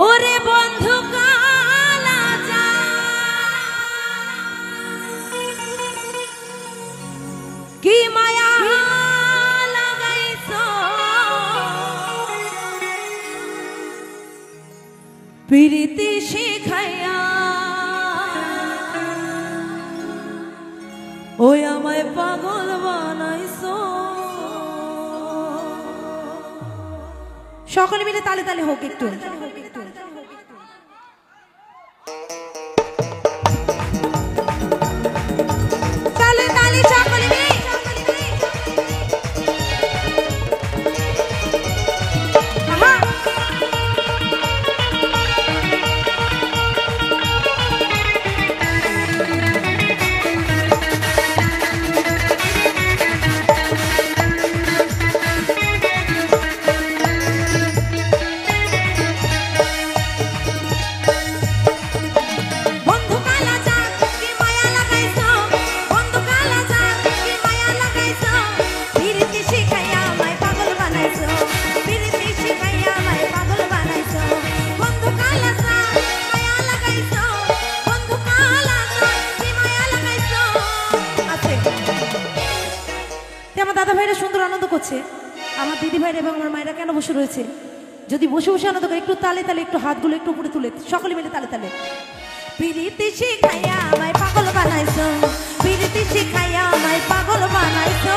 ওরে বন্ধু কালা যা কি মায়া লাগাইছো প্রীতি শিখাইয়া ওই আমায় পাগল বানাইছো। সকলে মিলে তালে তালে হোক একটু। তালে তালে সকলে মিলে। দাদা ভাইরা সুন্দর আনন্দ করছে, আমার দিদি ভাইরা এবং আমার মায়েরা কেন বসে রয়েছে? যদি বসে বসে আনন্দ করে একটু তালে তালে একটু হাতগুলো একটু উপরে তুলে সকলে মিলে তালে তালে। প্রীতি শিখাইয়া আমায় পাগল বানাইছো, প্রীতি শিখাইয়া আমায় পাগল বানাইছো।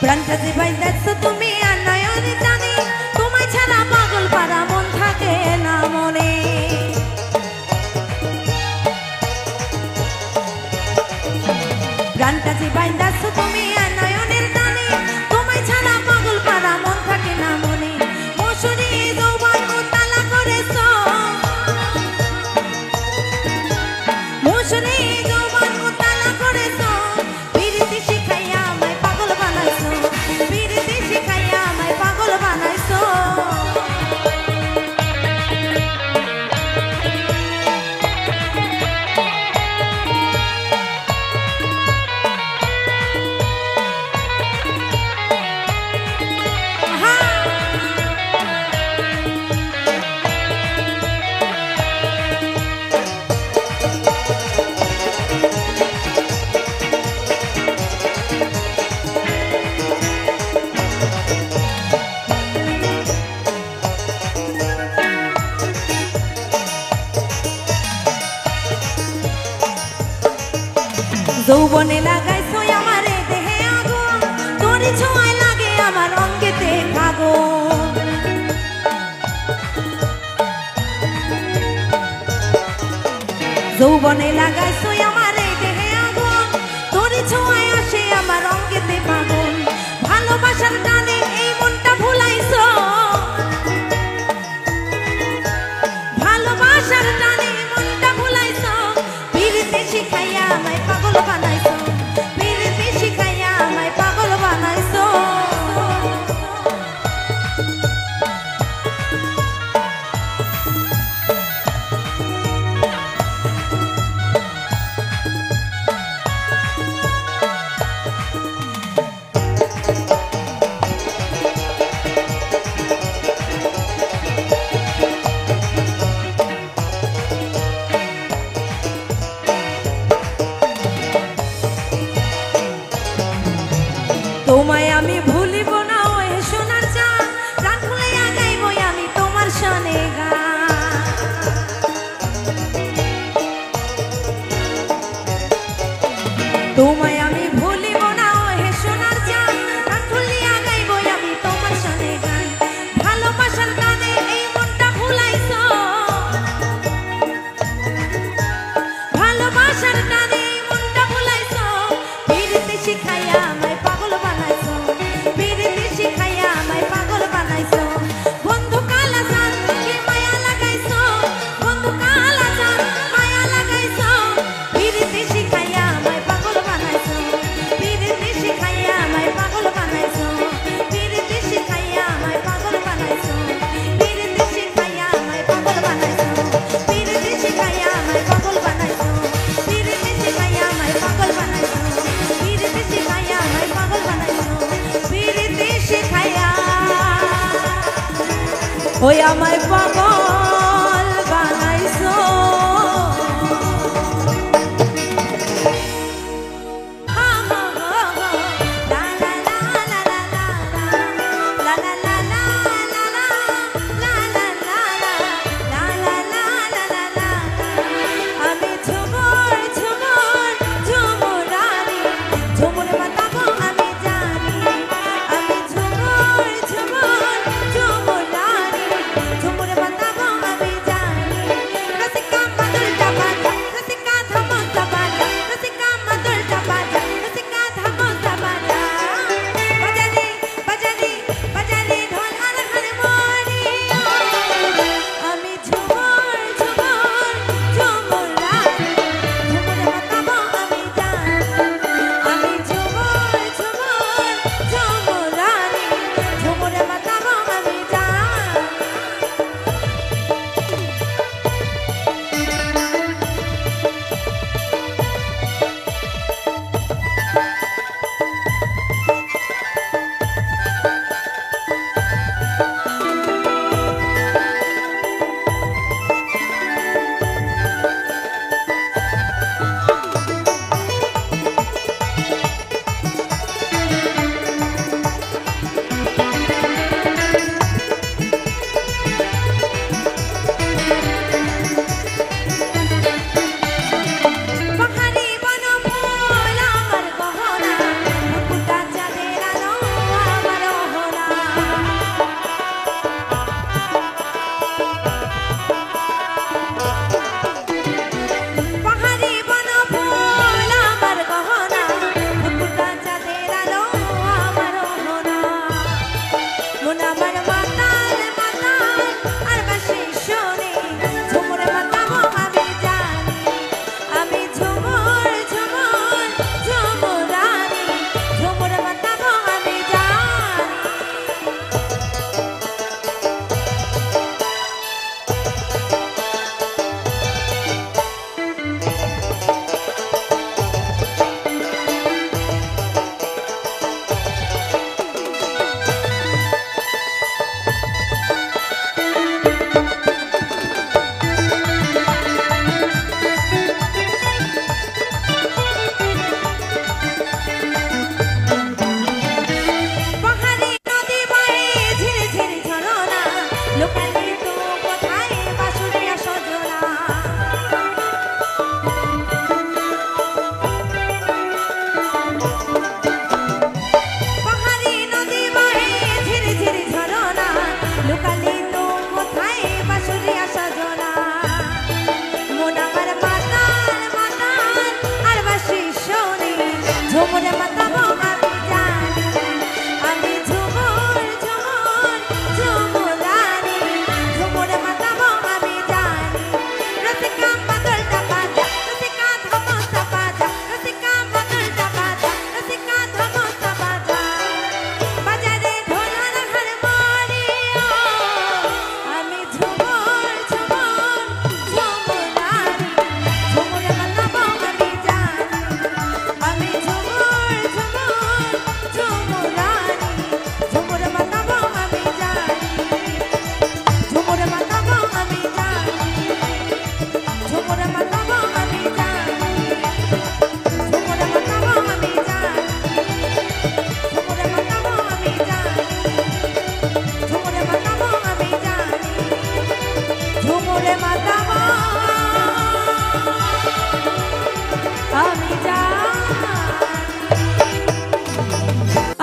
প্রাণটা যে বাইদাছো তুমি আর নয়নে জানি, তোমায় ছাড়া পাগল পারা মন থাকে না মনে। প্রাণটা যে বাইদাছো তুমি আর নয়নের জানি, তোমায় ছাড়া পাগল পারা মন থাকে না মনে। মশুরি যৌবন উতালা করেছো, মশুরি যৌবন উতালা করেছো। প্রীতি শিখাইয়া আমায় পাগল বানাইছো, প্রীতি শিখাইয়া আমায় পাগল বানাইছো। যৌবনে লাগাইছো আমারে দেহে আগুন, তোর ছোঁয়ায় লাগে আমার অঙ্গেতে ফাগুন। যৌবনে লাগাইছো আমারে দেহে আগুন, তোর ছোঁয়ায় আসে আমার অঙ্গেতে ফাগুন। ভালোবাসার টানে এই মনটা ভুলাইছো, ভালোবাসার টানে মনটা ভুলাইছো। প্রীতি শিখাইয়া আমায় পাগল বানাইছো, প্রীতি শিখাইয়া আমায় পাগল বানাইছো। আমায় পাগল বানাইছো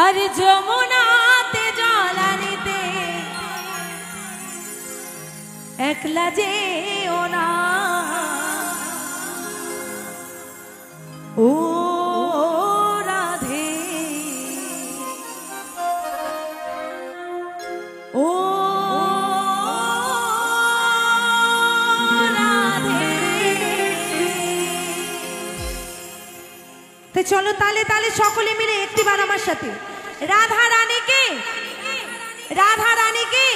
अरे যমুনাতে জল আনিতে একলা যেও না ও রাধে ও রাধে। তো চলো তালে তালে সকলে মিলে একটিবার আমার সাথে রাধা রানীকে রাধা রানীকে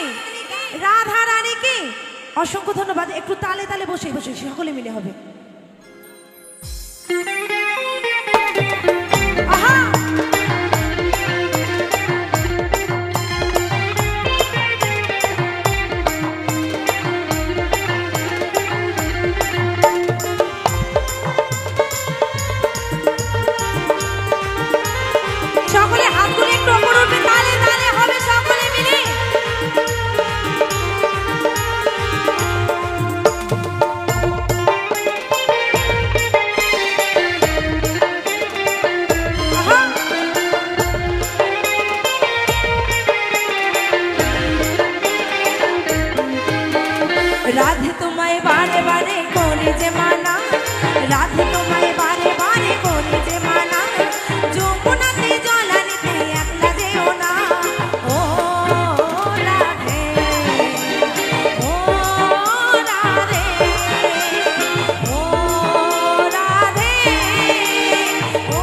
রাধা রানীকে অসংখ্য ধন্যবাদ। একটু তালে তালে বসে বসে সকলে মিলে হবে। রাধে তোমায় বারে বারে করি যে মানা, রাধে তোমায় বারে বারে করি যে মানা, যমুনাতে জল আনিতে একলা যেও না। ও রাধে, ও রাধে, ও রাধে, ও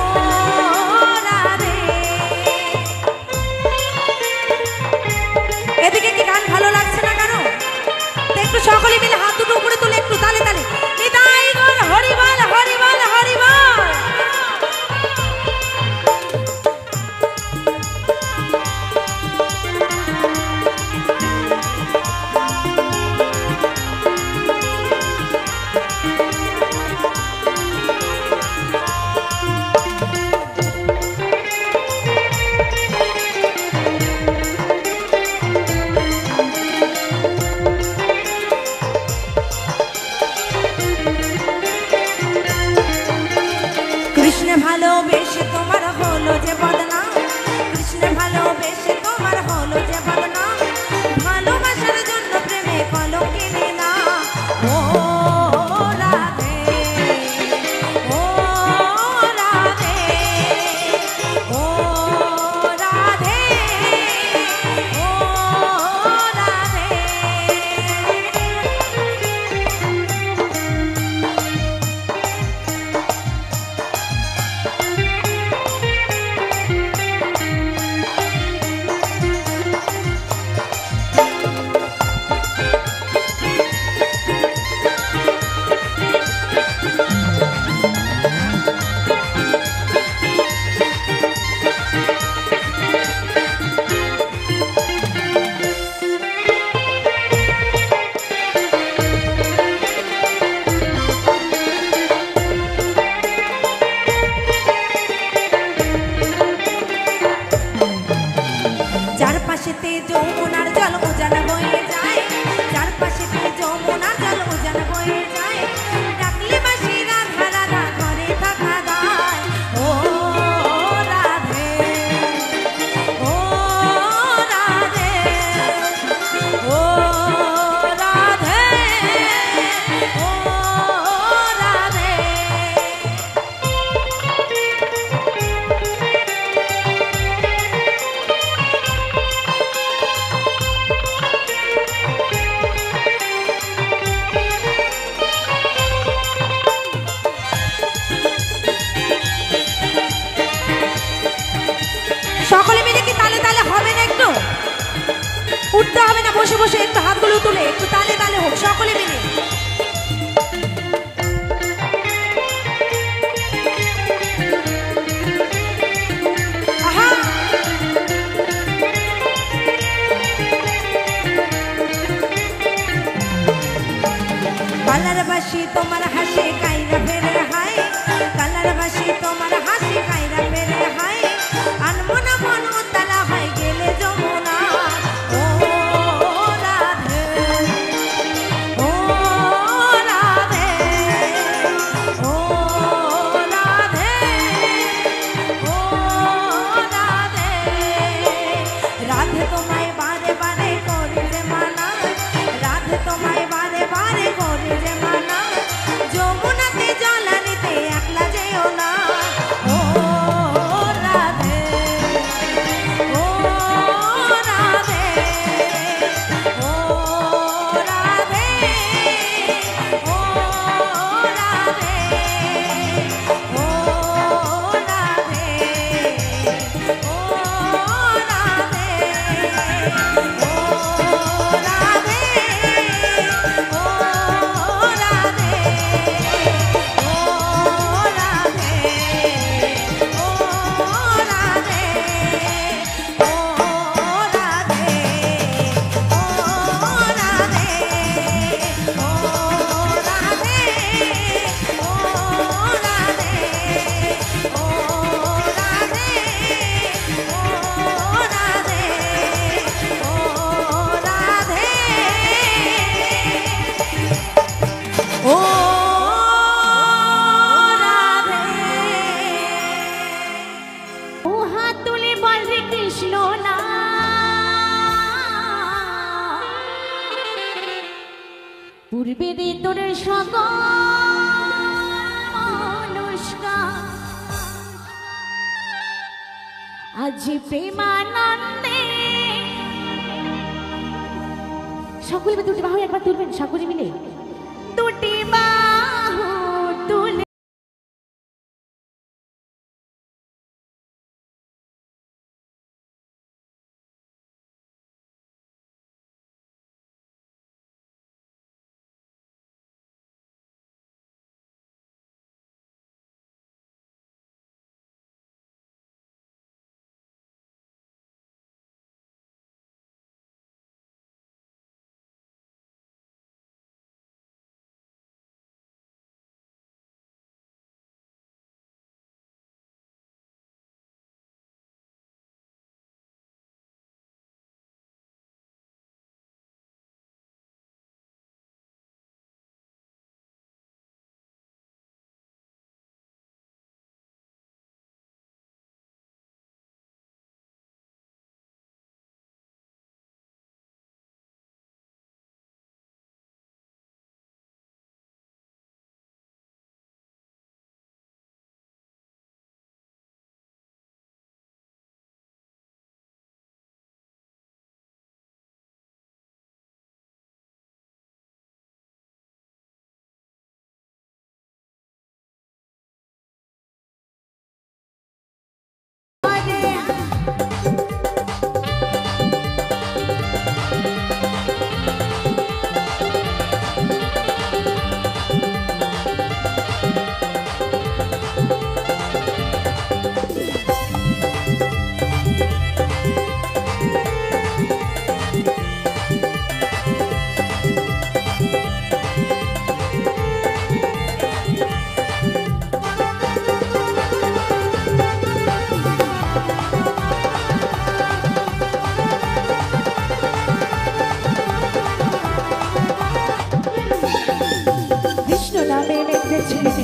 রাধে। এদিকে কি গান ভালো লাগছে না কেন? একটু সকলে মিলে হাত দুটো উপরে তুলে একটু তালে তালে নিতাই গৌর হরিবল হরিবল হরিবল। কৃষ্ণ ভালোবেসে তোমার হলো যে বদনাম, কৃষ্ণ ভালোবেসে তোমার হলো যে বদনাম, ভালোবাসার জন্য প্রেমে কলঙ্কিনী না। ও রাধে, ও রাধে, ও রাধে, ও রাধে। চারপাশেতে যমুনার জল উজান বয়ে যায়, চারপাশেতে যমুনার জল উজান বয়ে যায়, ডাকলে বাসি রাধা রাধা ঘরে থাকা দায়। ও রাধে, ও রাধে, ও রাধে, ও রাধে। সকলে মিলে কি তালে তালে হবে না? একটু উঠতে হবে না, বসে বসে একটু হাতগুলো তুলে একটু তালে তালে হোক সকলে মিলে। আহা, কালার বাসি তোমার হাসি কাইরা ফেরে হায়, কালার বাসি তোমার হাসি কাইরা ফেরে হায়, আনমনা মন উতলা হয় গেলে যমুনা। ও রাধে, ও রাধে, ও রাধে, ও রাধে। রাধে তোমায় বারে বারে করি যে মানা, রাধে তোমায় বারে বারে করি যে মানা, যমুনাতে পূর্বের তোর সকল অনুষ্ঠান আজ প্রেমানন্দে সকলে দুটি বাহু একবার তুলবেন, সকলে মিলে দুটি বাহু তুলে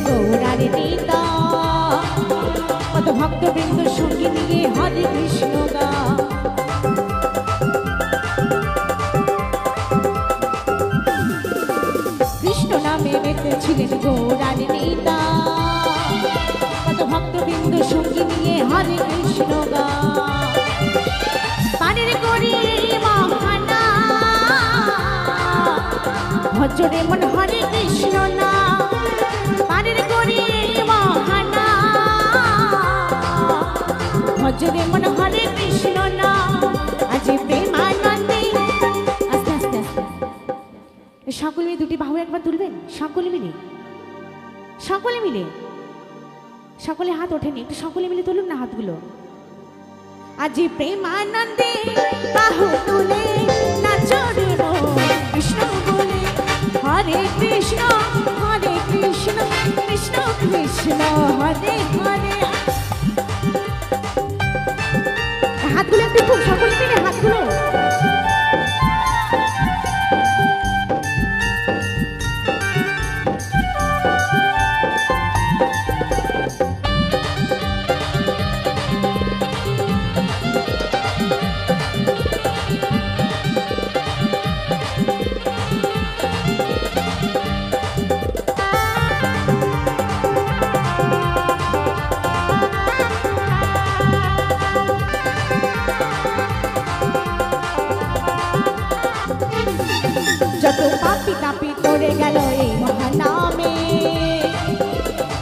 গৌরারে নেতা কত ভক্তবৃন্দ সঙ্গে নিয়ে হরে কৃষ্ণ গা কৃষ্ণ নামে মেতেছিলেন গৌরারে নেতা কত ভক্তবৃন্দ সঙ্গে নিয়ে হরে কৃষ্ণ গা পানের করি মহানা ভজরে মন হরে কৃষ্ণ না পানের করি মহানা ভজরে মন হরে কৃষ্ণ না আজ প্রেমানন্দে আস্তে আস্তে আস্তে সকলে মিলে দুটি বাহু একবার তুলবেন, সকলে মিলে সকলে মিলে সকলে হাত ওঠেনি, একটু সকলে মিলে তুলুন না হাতগুলো। আজ প্রেমানন্দে বাহু তুলে নাচো রে কৃষ্ণ বলে হরে কৃষ্ণ কৃষ্ণ কৃষ্ণ হরে হরে হাতগুলো একটু সকলে মিলে হাতগুলো যত পাপি তাপি করে গেল এই মহানামে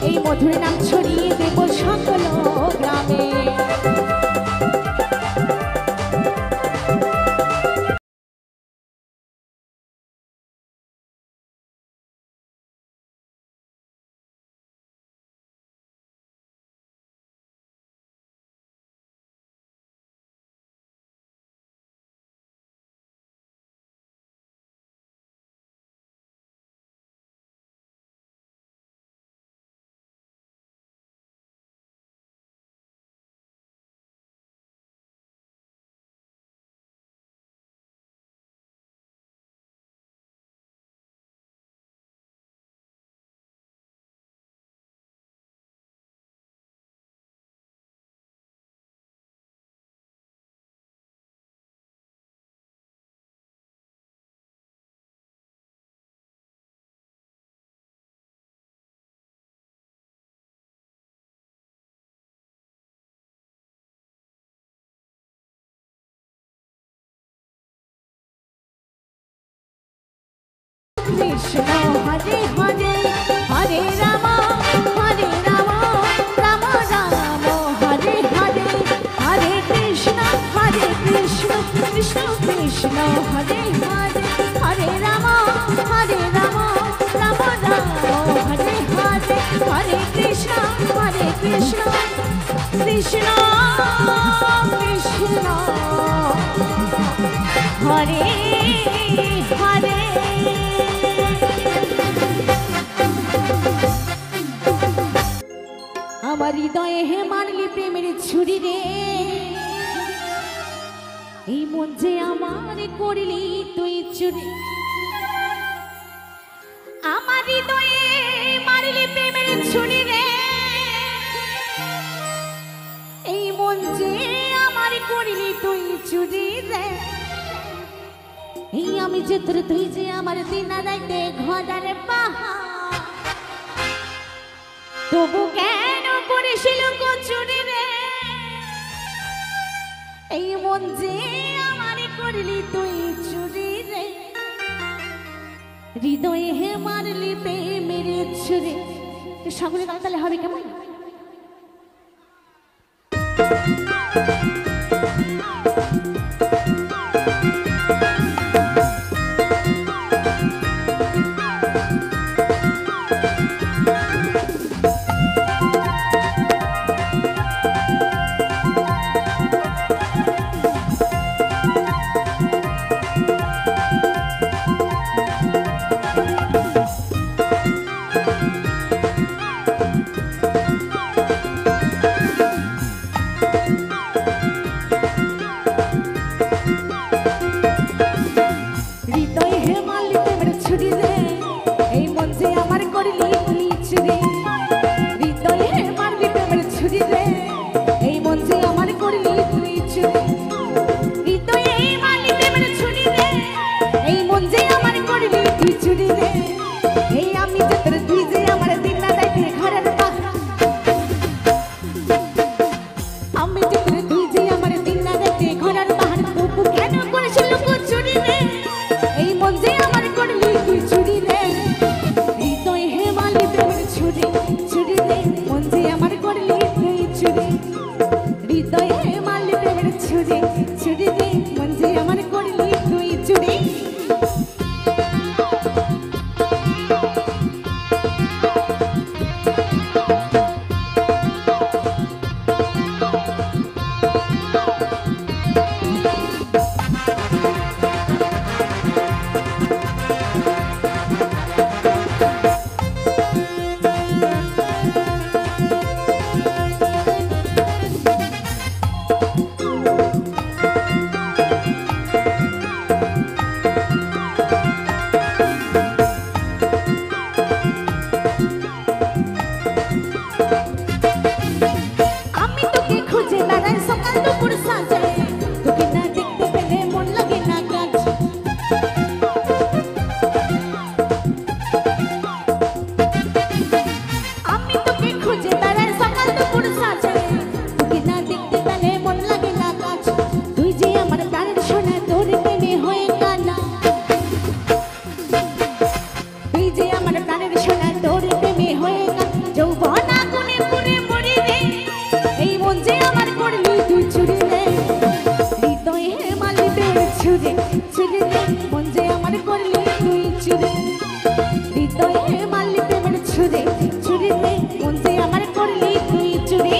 এই মধুর নাম ছড়িয়ে দেব সকল গ্রামে। কৃষ্ণ হরে হরে হরে রাম রাম রাম হরে হরে হরে কৃষ্ণ কৃষ্ণ কৃষ্ণ হরে হরে হরে রাম রাম রাম হরে হরে হরে কৃষ্ণ কৃষ্ণ কৃষ্ণ হরে হরে। আমার হৃদয়ে হে মারলি প্রেমের ছুরি রে, এই মন যে আমার করলি তুই চুরি। আমার হৃদয়ে মারলি প্রেমের ছুরি রে, এই মন যে আমার করলি তুই চুরি রে। এই আমি যে তোর তুই যে আমার দিনা রাইতে ঘরের পাহাড়, তবু কেন করেছিল চুরি রে। এই মন যে আমার করলি তুই চুরি রে, হৃদয়ে হে মারলি প্রেমের ছুরি। সকলে গান তাহলে হবে কেমন? ছুরি ছুরি রে মন যে আমার করলি তুই চুরি হৃদয়ে মারলি প্রেমের ছুরি ছুরি রে মন যে আমার করলি তুই চুরি।